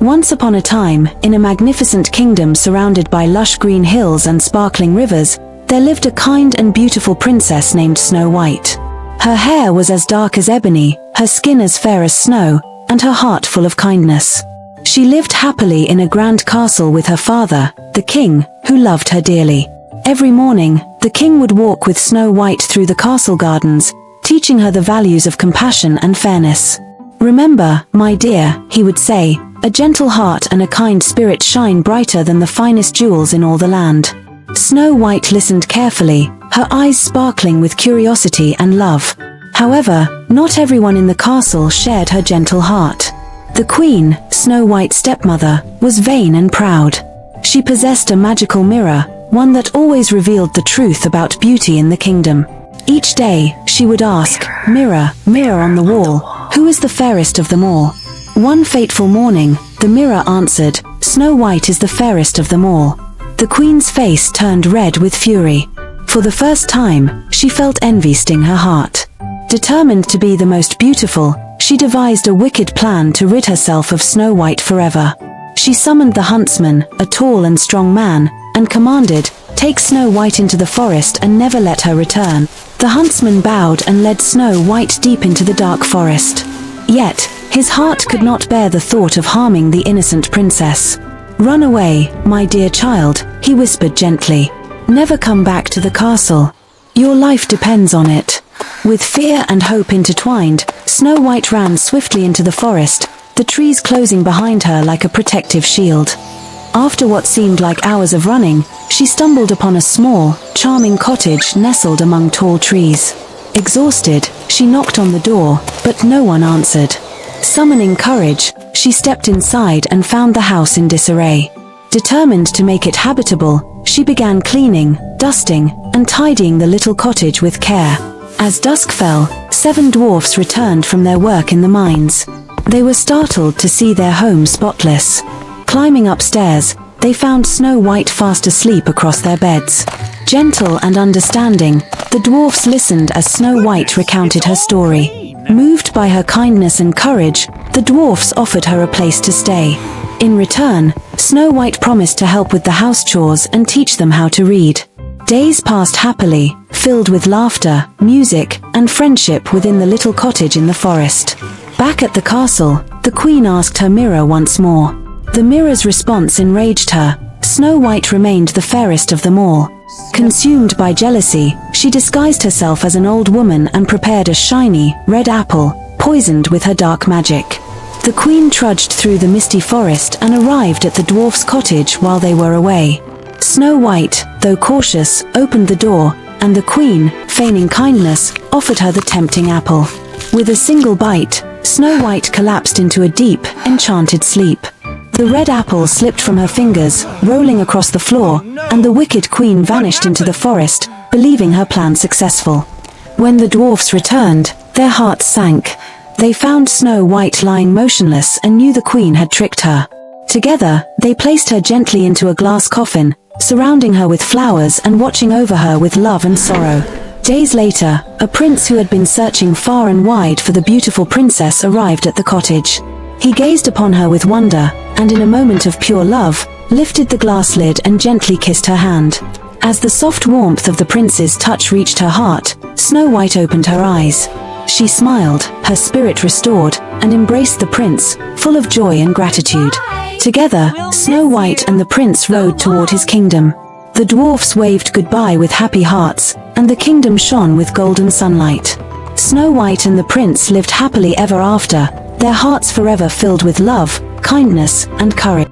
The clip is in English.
Once upon a time, in a magnificent kingdom surrounded by lush green hills and sparkling rivers, there lived a kind and beautiful princess named Snow White. Her hair was as dark as ebony, her skin as fair as snow, and her heart full of kindness. She lived happily in a grand castle with her father, the king, who loved her dearly. Every morning, the king would walk with Snow White through the castle gardens, teaching her the values of compassion and fairness. "Remember, my dear," he would say, "a gentle heart and a kind spirit shine brighter than the finest jewels in all the land." Snow White listened carefully, her eyes sparkling with curiosity and love. However, not everyone in the castle shared her gentle heart. The queen, Snow White's stepmother, was vain and proud. She possessed a magical mirror, one that always revealed the truth about beauty in the kingdom. Each day, she would ask, "Mirror, mirror on the wall, who is the fairest of them all?" One fateful morning, the mirror answered, "Snow White is the fairest of them all." The queen's face turned red with fury. For the first time, she felt envy sting her heart. Determined to be the most beautiful, she devised a wicked plan to rid herself of Snow White forever. She summoned the huntsman, a tall and strong man, and commanded, "Take Snow White into the forest and never let her return." The huntsman bowed and led Snow White deep into the dark forest. Yet, his heart could not bear the thought of harming the innocent princess. "Run away, my dear child," he whispered gently. "Never come back to the castle. Your life depends on it." With fear and hope intertwined, Snow White ran swiftly into the forest, the trees closing behind her like a protective shield. After what seemed like hours of running, she stumbled upon a small, charming cottage nestled among tall trees. Exhausted, she knocked on the door, but no one answered. Summoning courage, she stepped inside and found the house in disarray. Determined to make it habitable, she began cleaning, dusting, and tidying the little cottage with care. As dusk fell, 7 dwarfs returned from their work in the mines. They were startled to see their home spotless. Climbing upstairs, they found Snow White fast asleep across their beds. Gentle and understanding, the dwarfs listened as Snow White recounted her story. Moved by her kindness and courage, the dwarfs offered her a place to stay. In return, Snow White promised to help with the house chores and teach them how to read. Days passed happily, filled with laughter, music, and friendship within the little cottage in the forest. Back at the castle, the queen asked her mirror once more. The mirror's response enraged her. Snow White remained the fairest of them all. Consumed by jealousy, she disguised herself as an old woman and prepared a shiny, red apple, poisoned with her dark magic. The queen trudged through the misty forest and arrived at the dwarf's cottage while they were away. Snow White, though cautious, opened the door, and the queen, feigning kindness, offered her the tempting apple. With a single bite, Snow White collapsed into a deep, enchanted sleep. The red apple slipped from her fingers, rolling across the floor, and the wicked queen vanished into the forest, believing her plan successful. When the dwarfs returned, their hearts sank. They found Snow White lying motionless and knew the queen had tricked her. Together, they placed her gently into a glass coffin, surrounding her with flowers and watching over her with love and sorrow. Days later, a prince who had been searching far and wide for the beautiful princess arrived at the cottage. He gazed upon her with wonder, and in a moment of pure love, lifted the glass lid and gently kissed her hand. As the soft warmth of the prince's touch reached her heart, Snow White opened her eyes. She smiled, her spirit restored, and embraced the prince, full of joy and gratitude. Together, Snow White and the prince rode toward his kingdom. The dwarfs waved goodbye with happy hearts, and the kingdom shone with golden sunlight. Snow White and the prince lived happily ever after, their hearts forever filled with love, kindness, and courage.